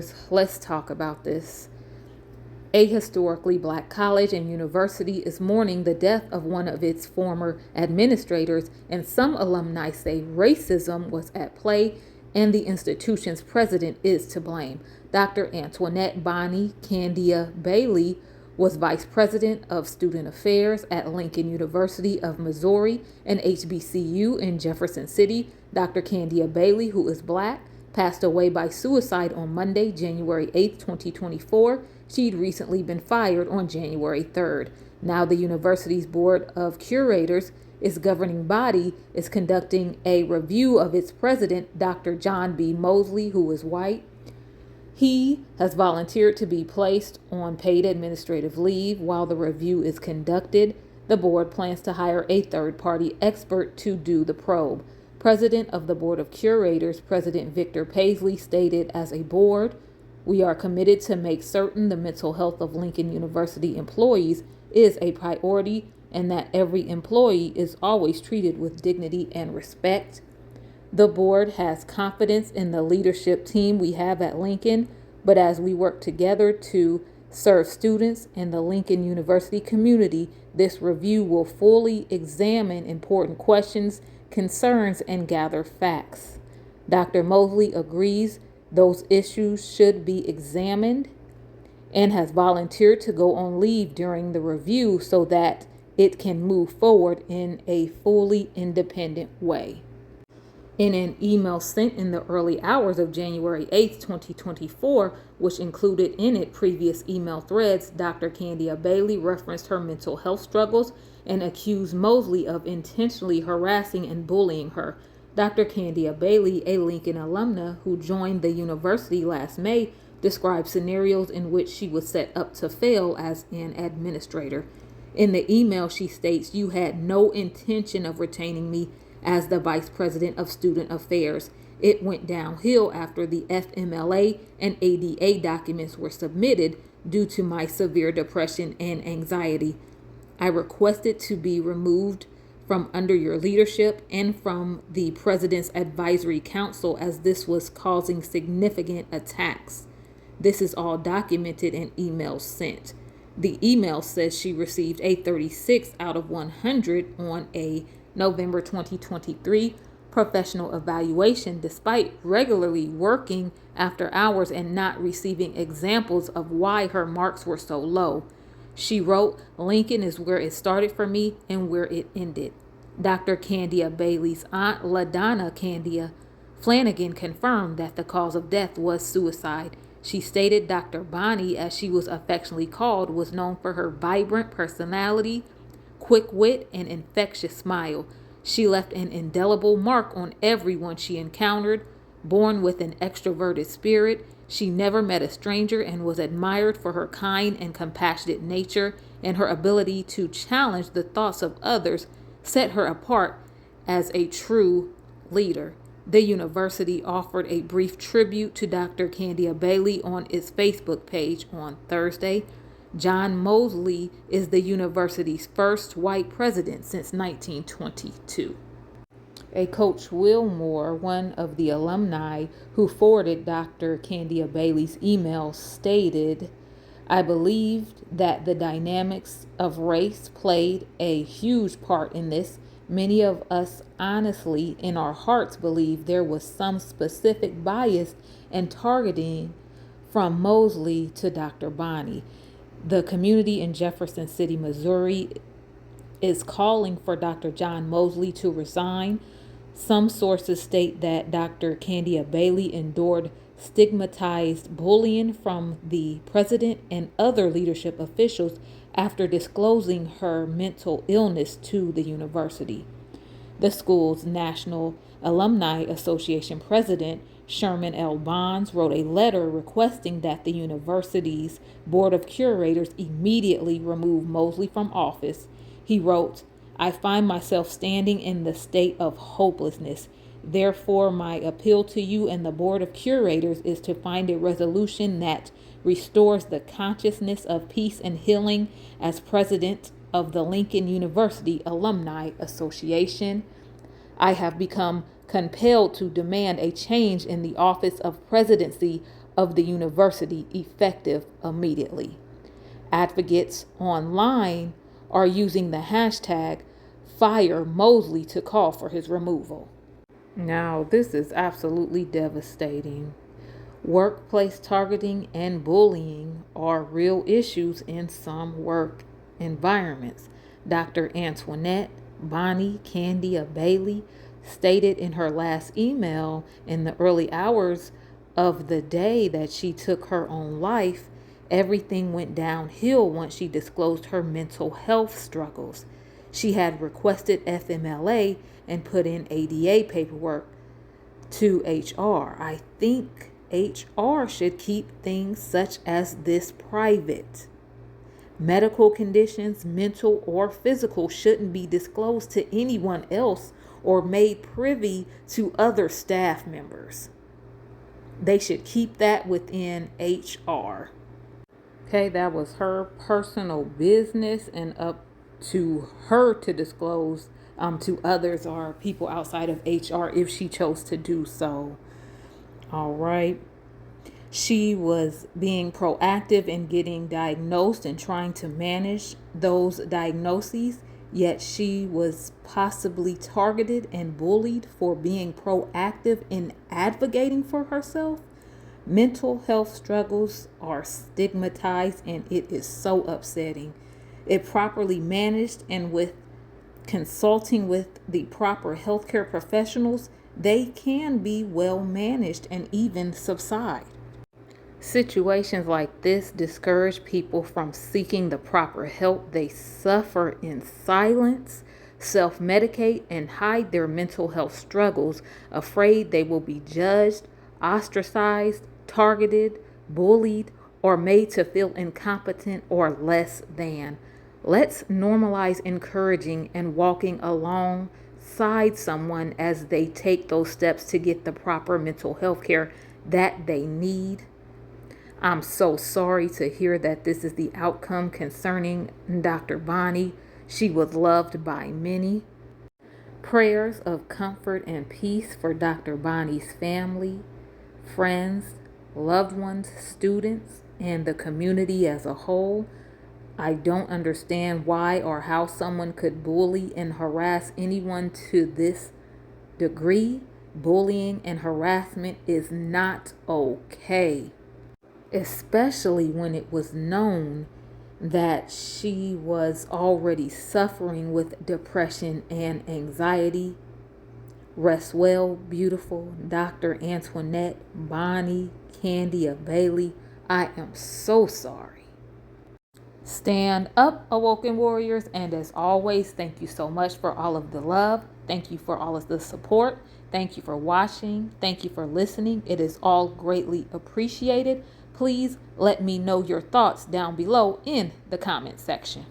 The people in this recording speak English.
curators, let's talk about this. A historically black college and university is mourning the death of one of its former administrators, and some alumni say racism was at play and the institution's president is to blame. Dr. Antoinette Candia-Bailey was vice president of student affairs at Lincoln University of Missouri, an HBCU in Jefferson City. Dr. Candia-Bailey, who is black, passed away by suicide on Monday, January 8, 2024. She'd recently been fired on January 3rd. Now the university's board of curators, its governing body, is conducting a review of its president, Dr. John B. Mosley, who is white. He has volunteered to be placed on paid administrative leave while the review is conducted. The board plans to hire a third-party expert to do the probe. President of the Board of Curators, President Victor Paisley, stated, "As a board, we are committed to make certain the mental health of Lincoln University employees is a priority and that every employee is always treated with dignity and respect. The board has confidence in the leadership team we have at Lincoln, but as we work together to serve students and the Lincoln University community, this review will fully examine important questions, concerns, and gather facts." Dr. Mosley agrees those issues should be examined and has volunteered to go on leave during the review so that it can move forward in a fully independent way. In an email sent in the early hours of January 8, 2024, which included in it previous email threads, Dr. Candia-Bailey referenced her mental health struggles and accused Mosley of intentionally harassing and bullying her. Dr. Candia-Bailey, a Lincoln alumna who joined the university last May, described scenarios in which she was set up to fail as an administrator. In the email, she states, "You had no intention of retaining me as the Vice President of Student Affairs. It went downhill after the FMLA and ADA documents were submitted due to my severe depression and anxiety. I requested to be removed from under your leadership and from the President's Advisory Council as this was causing significant attacks. This is all documented in emails sent." The email says she received a 36 out of 100 on a November 2023 professional evaluation despite regularly working after hours and not receiving examples of why her marks were so low. She wrote, "Lincoln is where it started for me and where it ended." Dr. Candia-Bailey's aunt, LaDonna Candia Flanagan, confirmed that the cause of death was suicide. She stated Dr. Bonnie, as she was affectionately called, was known for her vibrant personality, quick wit, and infectious smile. She left an indelible mark on everyone she encountered. Born with an extroverted spirit, she never met a stranger and was admired for her kind and compassionate nature, and her ability to challenge the thoughts of others set her apart as a true leader. The university offered a brief tribute to Dr. Candia-Bailey on its Facebook page on Thursday. John Mosley is the university's first white president since 1922. A Coach Wilmore, one of the alumni who forwarded Dr. Candia-Bailey's email, stated, "I believed that the dynamics of race played a huge part in this. Many of us honestly in our hearts believe there was some specific bias and targeting from Mosley to Dr. Bonnie. The community in Jefferson City, Missouri is calling for Dr. John Mosley to resign. Some sources state that Dr. Candia-Bailey endured stigmatized bullying from the president and other leadership officials after disclosing her mental illness to the university." The school's National Alumni Association president, Sherman L. Bonds, wrote a letter requesting that the university's Board of Curators immediately remove Mosley from office. He wrote, "I find myself standing in the state of hopelessness. Therefore, my appeal to you and the Board of Curators is to find a resolution that restores the consciousness of peace and healing. As president of the Lincoln University Alumni Association, I have become compelled to demand a change in the office of presidency of the university effective immediately. Advocates online are using the hashtag Fire Mosley to call for his removal. Now, this is absolutely devastating. Workplace targeting and bullying are real issues in some work environments. Dr. Antoinette Candia-Bailey stated in her last email in the early hours of the day that she took her own life. Everything went downhill once she disclosed her mental health struggles. She had requested FMLA and put in ADA paperwork to HR. I think HR should keep things such as this private. Medical conditions, mental or physical, shouldn't be disclosed to anyone else or made privy to other staff members. They should keep that within HR. Okay, that was her personal business and up to her to disclose to others or people outside of HR if she chose to do so. All right. She was being proactive in getting diagnosed and trying to manage those diagnoses, yet she was possibly targeted and bullied for being proactive in advocating for herself. Mental health struggles are stigmatized, and it is so upsetting. If properly managed and with consulting with the proper healthcare professionals, they can be well managed and even subside. Situations like this discourage people from seeking the proper help. They suffer in silence, self-medicate, and hide their mental health struggles, afraid they will be judged, ostracized, targeted, bullied, or made to feel incompetent or less than. Let's normalize encouraging and walking alongside someone as they take those steps to get the proper mental health care that they need. I'm so sorry to hear that this is the outcome concerning Dr. Bonnie. She was loved by many. Prayers of comfort and peace for Dr. Bonnie's family, friends, loved ones, students, and the community as a whole. I don't understand why or how someone could bully and harass anyone to this degree. Bullying and harassment is not okay, especially when it was known that she was already suffering with depression and anxiety. Rest well, beautiful Dr. Antoinette Candia-Bailey. I am so sorry. Stand up, awoken warriors, and as always, thank you so much for all of the love. Thank you for all of the support. Thank you for watching. Thank you for listening. It is all greatly appreciated. Please let me know your thoughts down below in the comment section.